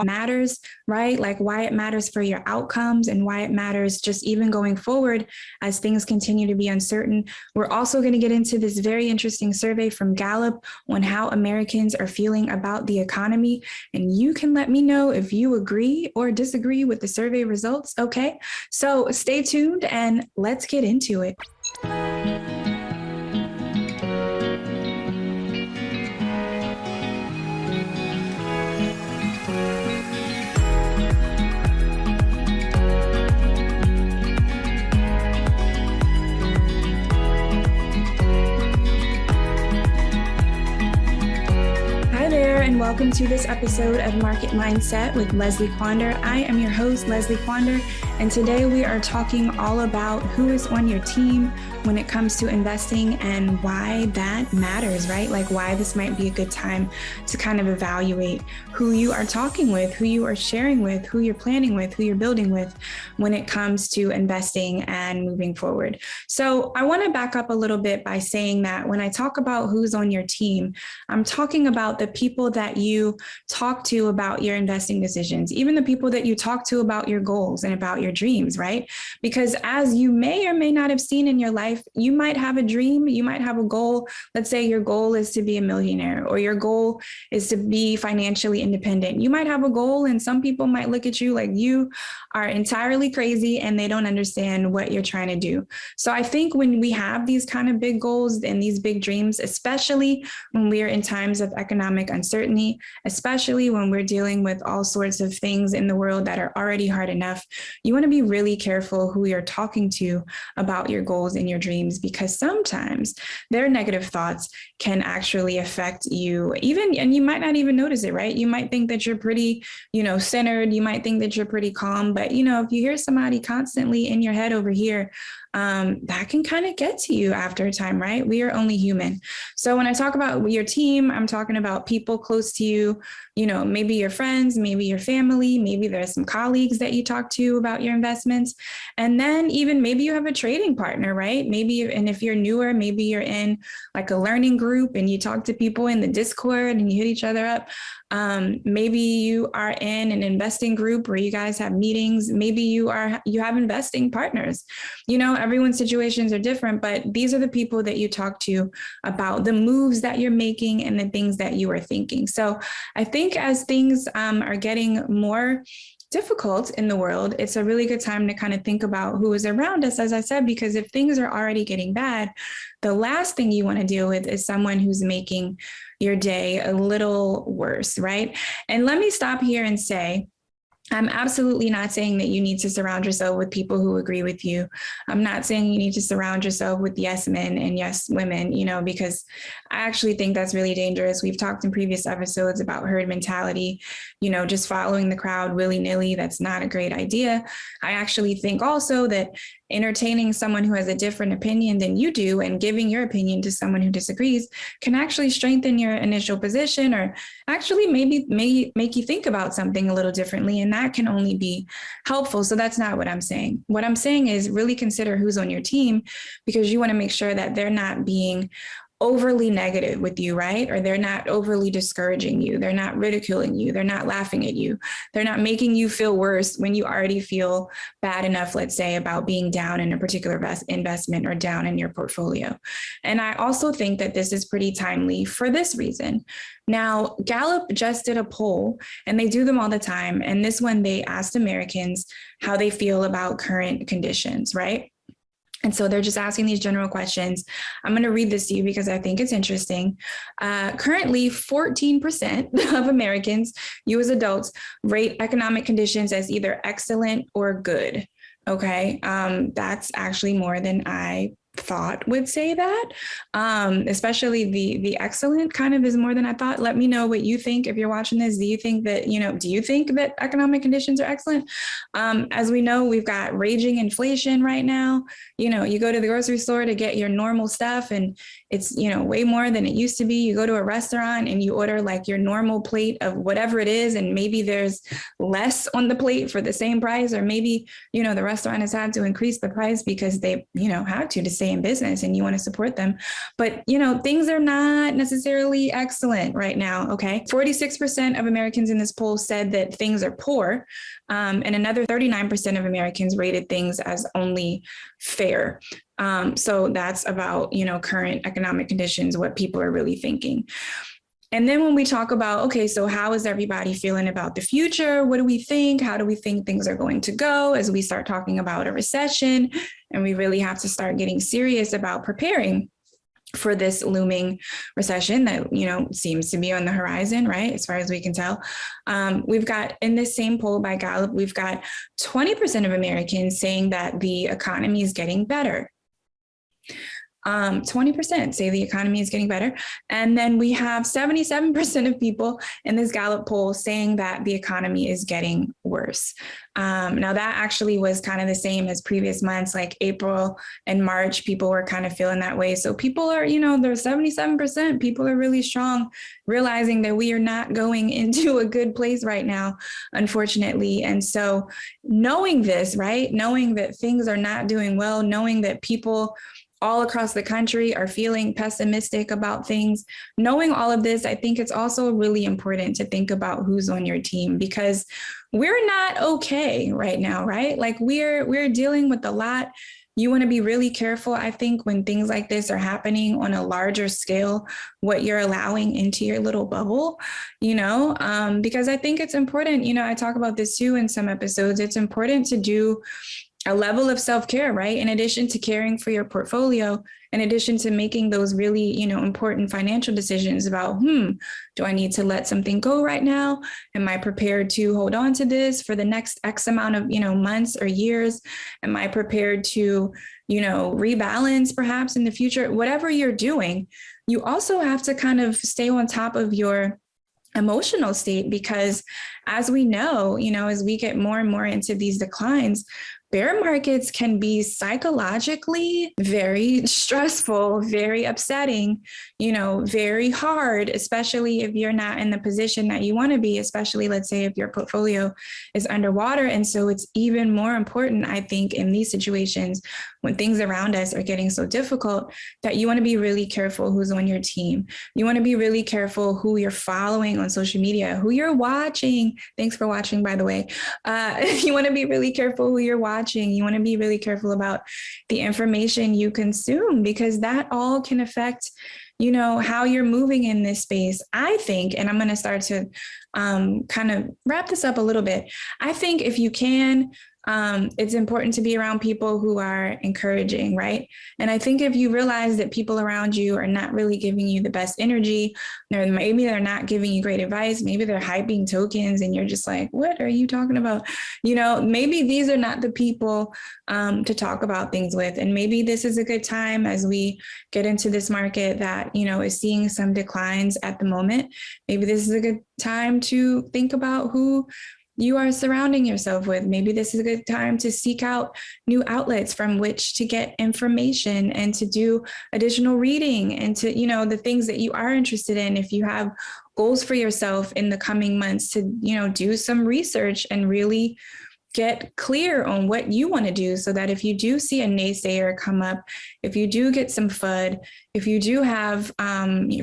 matters, right? Like why it matters for your outcomes and why it matters just even going forward as things continue to be uncertain. We're also going to get into this very interesting survey from Gallup on how Americans are feeling about the economy. And you can let me know if you agree or disagree with the survey results. Okay, so stay tuned and let's get into it. And welcome to this episode of Market Mindset with Leslie Quander. I am your host, Leslie Quander, and today we are talking all about who is on your team when it comes to investing and why that matters, right? Like why this might be a good time to kind of evaluate who you are talking with, who you are sharing with, who you're planning with, who you're building with when it comes to investing and moving forward. So I want to back up a little bit by saying that when I talk about who's on your team, I'm talking about the people that you talk to about your investing decisions, even the people that you talk to about your goals and about your dreams, right? Because as you may or may not have seen in your life, you might have a dream, you might have a goal. Let's say your goal is to be a millionaire or your goal is to be financially independent. You might have a goal and some people might look at you like you are entirely crazy and they don't understand what you're trying to do. So I think when we have these kind of big goals and these big dreams, especially when we are in times of economic uncertainty, especially when we're dealing with all sorts of things in the world that are already hard enough, you want to be really careful who you're talking to about your goals and your dreams, because sometimes their negative thoughts can actually affect you and you might not even notice it, right? You might think that you're pretty, centered. You might think that you're pretty calm, but if you hear somebody constantly in your head over here, that can kind of get to you after a time, right? We are only human. So when I talk about your team, I'm talking about people close to you, maybe your friends, maybe your family, maybe there's some colleagues that you talk to about your investments. And then even maybe you have a trading partner, right? And if you're newer, maybe you're in like a learning group and you talk to people in the Discord and you hit each other up. Maybe you are in an investing group where you guys have meetings. Maybe you have investing partners. Everyone's situations are different, but these are the people that you talk to about the moves that you're making and the things that you are thinking. So I think as things are getting more difficult in the world, it's a really good time to kind of think about who is around us, as I said, because if things are already getting bad, the last thing you want to deal with is someone who's making your day a little worse, right? And let me stop here and say, I'm absolutely not saying that you need to surround yourself with people who agree with you. I'm not saying you need to surround yourself with yes men and yes women, because I actually think that's really dangerous. We've talked in previous episodes about herd mentality, just following the crowd willy-nilly. That's not a great idea. I actually think also that entertaining someone who has a different opinion than you do and giving your opinion to someone who disagrees can actually strengthen your initial position, or actually maybe make you think about something a little differently. And that can only be helpful. So that's not what I'm saying. What I'm saying is really consider who's on your team, because you want to make sure that they're not being overly negative with you, right? Or they're not overly discouraging you. They're not ridiculing you. They're not laughing at you. They're not making you feel worse when you already feel bad enough, let's say, about being down in a particular investment or down in your portfolio. And I also think that this is pretty timely for this reason. Now, Gallup just did a poll, and they do them all the time. And this one, they asked Americans how they feel about current conditions, right? And so they're just asking these general questions. I'm going to read this to you because I think it's interesting. Currently, 14% of Americans, you as adults, rate economic conditions as either excellent or good. Okay, that's actually more than I thought would say that, especially the excellent kind of is more than I thought. Let me know what you think if you're watching this. Do you think that economic conditions are excellent? As we know, we've got raging inflation right now. You go to the grocery store to get your normal stuff and it's, way more than it used to be. You go to a restaurant and you order like your normal plate of whatever it is, and maybe there's less on the plate for the same price, or maybe, the restaurant has had to increase the price because they, had to save stay in business and you want to support them. But, things are not necessarily excellent right now. Okay. 46% of Americans in this poll said that things are poor. And another 39% of Americans rated things as only fair. So that's about, current economic conditions, what people are really thinking. And then when we talk about, okay, so how is everybody feeling about the future? What do we think? How do we think things are going to go as we start talking about a recession? And we really have to start getting serious about preparing for this looming recession that, seems to be on the horizon, right? As far as we can tell. We've got, in this same poll by Gallup, we've got 20% of Americans saying that the economy is getting better. 20% say the economy is getting better. And then we have 77% of people in this Gallup poll saying that the economy is getting worse. Now that actually was kind of the same as previous months, like April and March, people were kind of feeling that way. So people are, there's 77%, people are really strong, realizing that we are not going into a good place right now, unfortunately. And so knowing this, right, knowing that things are not doing well, knowing that people all across the country are feeling pessimistic about things. Knowing all of this, I think it's also really important to think about who's on your team, because we're not okay right now, right? Like we're dealing with a lot. You want to be really careful, I think, when things like this are happening on a larger scale, what you're allowing into your little bubble, because I think it's important, I talk about this too in some episodes. It's important to do a level of self-care, right? In addition to caring for your portfolio, in addition to making those really, important financial decisions about, do I need to let something go right now? Am I prepared to hold on to this for the next X amount of, months or years? Am I prepared to, rebalance perhaps in the future? Whatever you're doing, you also have to kind of stay on top of your emotional state, because as we know, as we get more and more into these declines, bear markets can be psychologically very stressful, very upsetting, very hard, especially if you're not in the position that you want to be, especially let's say if your portfolio is underwater. And so it's even more important, I think, in these situations when things around us are getting so difficult, that you want to be really careful who's on your team. You want to be really careful who you're following on social media, who you're watching. Thanks for watching, by the way. You want to be really careful who you're watching. You want to be really careful about the information you consume, because that all can affect, how you're moving in this space. I think, and I'm going to start to kind of wrap this up a little bit. I think if you can, it's important to be around people who are encouraging, right? And I think if you realize that people around you are not really giving you the best energy, or maybe they're not giving you great advice, maybe they're hyping tokens and you're just like, what are you talking about? Maybe these are not the people to talk about things with. And maybe this is a good time as we get into this market that, is seeing some declines at the moment. Maybe this is a good time to think about who you are surrounding yourself with. Maybe this is a good time to seek out new outlets from which to get information and to do additional reading and to, the things that you are interested in. If you have goals for yourself in the coming months, to, do some research and really get clear on what you want to do, so that if you do see a naysayer come up, if you do get some FUD, if you do have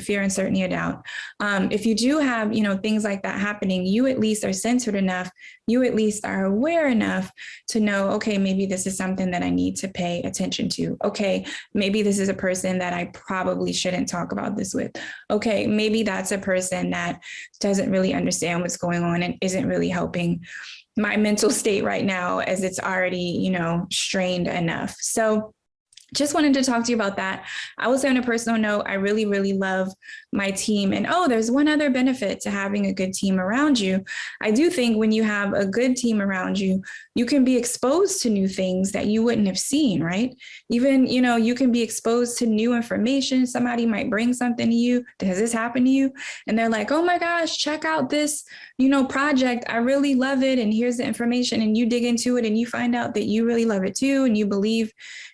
fear, uncertainty, or doubt, if you do have, things like that happening, you at least are centered enough, you at least are aware enough to know, okay, maybe this is something that I need to pay attention to. Okay, maybe this is a person that I probably shouldn't talk about this with. Okay, maybe that's a person that doesn't really understand what's going on and isn't really helping my mental state right now, as it's already, strained enough. So just wanted to talk to you about that. I will say on a personal note, I really, really love my team. And there's one other benefit to having a good team around you. I do think when you have a good team around you, you can be exposed to new things that you wouldn't have seen, right? Even, you can be exposed to new information. Somebody might bring something to you. Has this happened to you? And they're like, oh my gosh, check out this, project. I really love it. And here's the information. And you dig into it and you find out that you really love it too. And you believe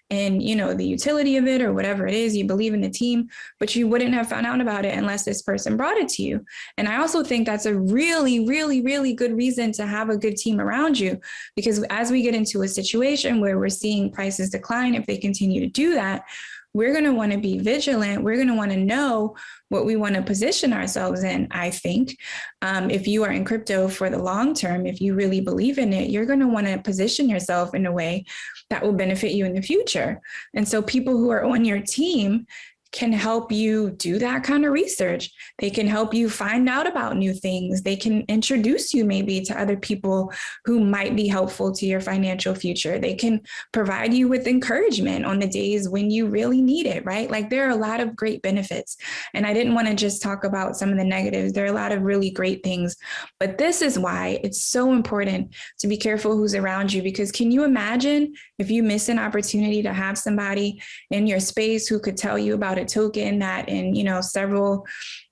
in, the utility of it or whatever it is, you believe in the team, but you wouldn't have found out about it it unless this person brought it to you. And I also think that's a really, really, really good reason to have a good team around you, because as we get into a situation where we're seeing prices decline, if they continue to do that, we're going to want to be vigilant. We're going to want to know what we want to position ourselves in. I think if you are in crypto for the long term, if you really believe in it, you're going to want to position yourself in a way that will benefit you in the future. And so people who are on your team can help you do that kind of research. They can help you find out about new things. They can introduce you maybe to other people who might be helpful to your financial future. They can provide you with encouragement on the days when you really need it, right? Like there are a lot of great benefits. And I didn't want to just talk about some of the negatives. There are a lot of really great things, but this is why it's so important to be careful who's around you, because can you imagine if you miss an opportunity to have somebody in your space who could tell you about a token that in, several,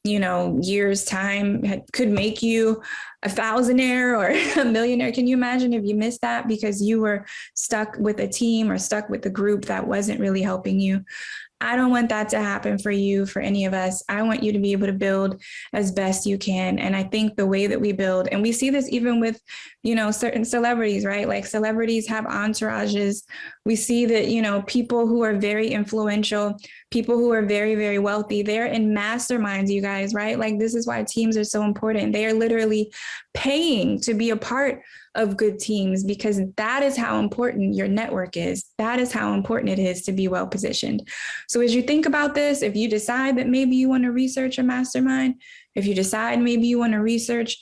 years time could make you a thousandaire or a millionaire? Can you imagine if you missed that because you were stuck with a team or stuck with a group that wasn't really helping you? I don't want that to happen for you, for any of us. I want you to be able to build as best you can. And I think the way that we build, and we see this even with, certain celebrities, right? Like celebrities have entourages. We see that, people who are very influential, people who are very, very wealthy, they're in masterminds, you guys, right? Like this is why teams are so important. They are literally paying to be a part of good teams, because that is how important your network is. That is how important it is to be well positioned. So as you think about this, if you decide that maybe you want to research a mastermind, if you decide maybe you want to research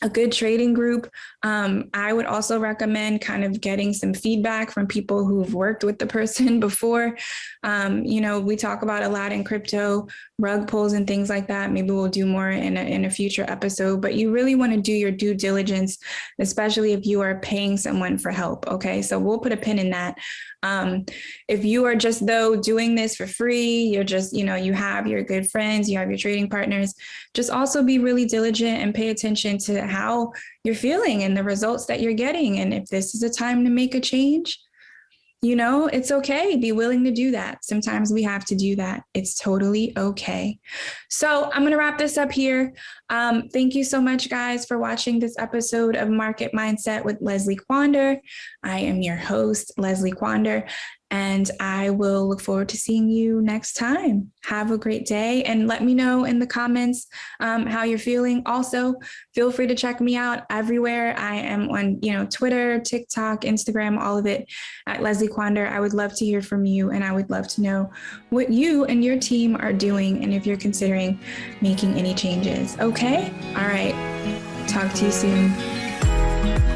a good trading group, I would also recommend kind of getting some feedback from people who've worked with the person before. We talk about a lot in crypto, rug pulls and things like that. Maybe we'll do more in a future episode, but you really want to do your due diligence, especially if you are paying someone for help. Okay, so we'll put a pin in that. If you are just doing this for free, you're just, you have your good friends, you have your trading partners, just also be really diligent and pay attention to how you're feeling and the results that you're getting. And if this is a time to make a change, it's okay. Be willing to do that. Sometimes we have to do that. It's totally okay. So I'm going to wrap this up here. Thank you so much, guys, for watching this episode of Market Mindset with Leslie Quander. I am your host, Leslie Quander, and I will look forward to seeing you next time. Have a great day, and let me know in the comments how you're feeling. Also, feel free to check me out everywhere. I am on, Twitter, TikTok, Instagram, all of it at Leslie Quander. I would love to hear from you, and I would love to know what you and your team are doing, and if you're considering making any changes. Okay? All right. Talk to you soon.